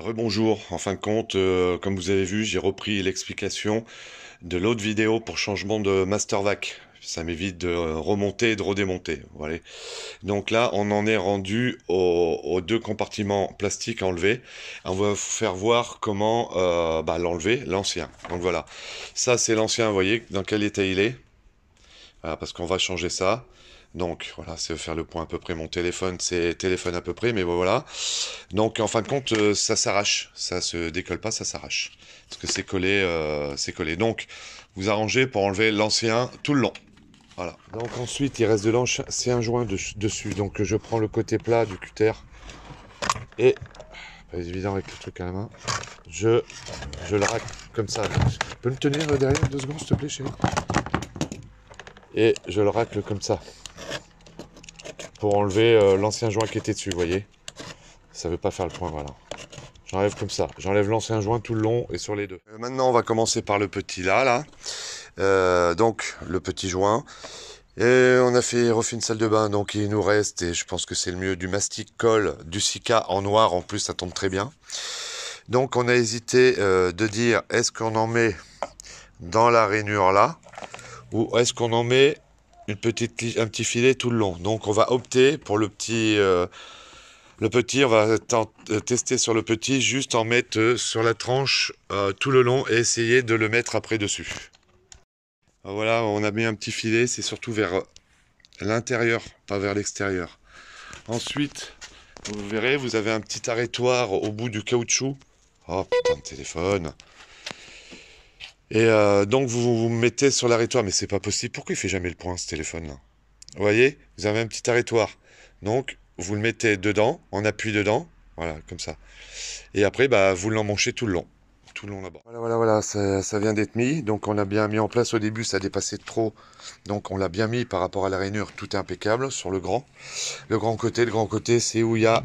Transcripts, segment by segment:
Rebonjour, en fin de compte, comme vous avez vu, j'ai repris l'explication de l'autre vidéo pour changement de master vac. Ça m'évite de remonter et de redémonter. Voilà. Donc là, on en est rendu aux deux compartiments plastiques enlevés. On va vous faire voir comment l'enlever, l'ancien. Donc voilà, ça c'est l'ancien, vous voyez dans quel état il est. Voilà, parce qu'on va changer ça. Donc voilà, c'est faire le point à peu près. Mon téléphone, c'est téléphone à peu près, mais bon, voilà. Donc en fin de compte, ça s'arrache, ça se décolle pas, ça s'arrache. Parce que c'est collé, c'est collé. Donc vous arrangez pour enlever l'ancien tout le long. Voilà. Donc ensuite, il reste de l'ancien joint dessus. Donc je prends le côté plat du cutter et, pas évident avec le truc à la main, je le racle comme ça. Tu peux me tenir derrière 2 secondes, s'il te plaît, chérie? Et je le racle comme ça pour enlever l'ancien joint qui était dessus, vous voyez. Ça veut pas faire le point, voilà. J'enlève comme ça. J'enlève l'ancien joint tout le long et sur les deux. Maintenant, on va commencer par le petit là. Donc, le petit joint. Et on a refait une salle de bain, donc il nous reste, et je pense que c'est le mieux, du mastic colle, du Sika en noir, en plus ça tombe très bien. Donc on a hésité de dire, est-ce qu'on en met dans la rainure là, ou est-ce qu'on en met un petit filet tout le long. Donc on va opter pour le petit... on va tester sur le petit, juste en mettre sur la tranche tout le long et essayer de le mettre après dessus. Voilà, on a mis un petit filet, c'est surtout vers l'intérieur, pas vers l'extérieur. Ensuite, vous verrez, vous avez un petit arrêtoir au bout du caoutchouc. Oh putain de téléphone. Et donc vous mettez sur l'arrêtoir, mais c'est pas possible. Pourquoi il fait jamais le point ce téléphone là? Vous voyez, vous avez un petit arrêtoir. Donc vous le mettez dedans, on appuie dedans, voilà, comme ça. Et après, vous l'emmanchez tout le long. Tout le long là-bas. Voilà, ça vient d'être mis. Donc on a bien mis en place au début, ça dépassait trop. Donc on l'a bien mis par rapport à la rainure, tout est impeccable sur le grand. Le grand côté, c'est où il y a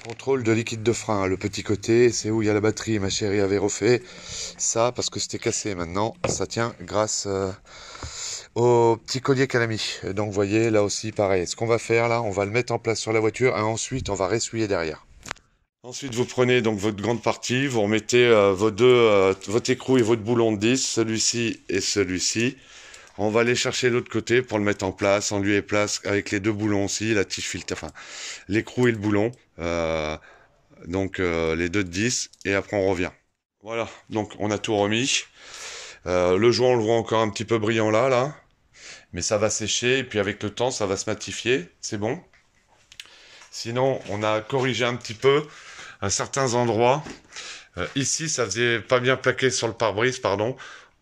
contrôle de liquide de frein. Le petit côté, c'est où il y a la batterie. Ma chérie avait refait ça parce que c'était cassé. Maintenant, ça tient grâce au petit collier qu'elle a mis. Donc vous voyez, là aussi pareil. Ce qu'on va faire là, on va le mettre en place sur la voiture et ensuite on va ressuyer derrière. Ensuite, vous prenez donc votre grande partie, vous remettez votre écrou et votre boulon de 10, celui-ci et celui-ci. On va aller chercher l'autre côté pour le mettre en place, en lieu et place, avec les deux boulons aussi, la tige filtre, enfin, l'écrou et le boulon. Les deux de 10, et après on revient. Voilà, donc on a tout remis. Le joint, on le voit encore un petit peu brillant là. Mais ça va sécher, et puis avec le temps, ça va se matifier, c'est bon. Sinon, on a corrigé un petit peu à certains endroits. Ici, ça faisait pas bien plaqué sur le pare-brise, pardon.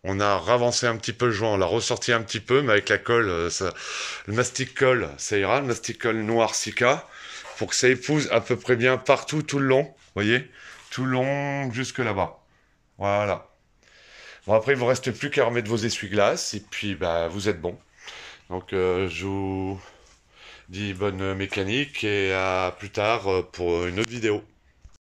On a ravancé un petit peu le joint, on l'a ressorti un petit peu, mais avec la colle, le mastic colle, ça ira, le mastic colle noir Sika, pour que ça épouse à peu près bien partout, tout le long, vous voyez, tout le long jusque là-bas. Voilà. Bon, après, il vous reste plus qu'à remettre vos essuie-glaces, et puis, vous êtes bon. Donc, je vous dis bonne mécanique, et à plus tard pour une autre vidéo.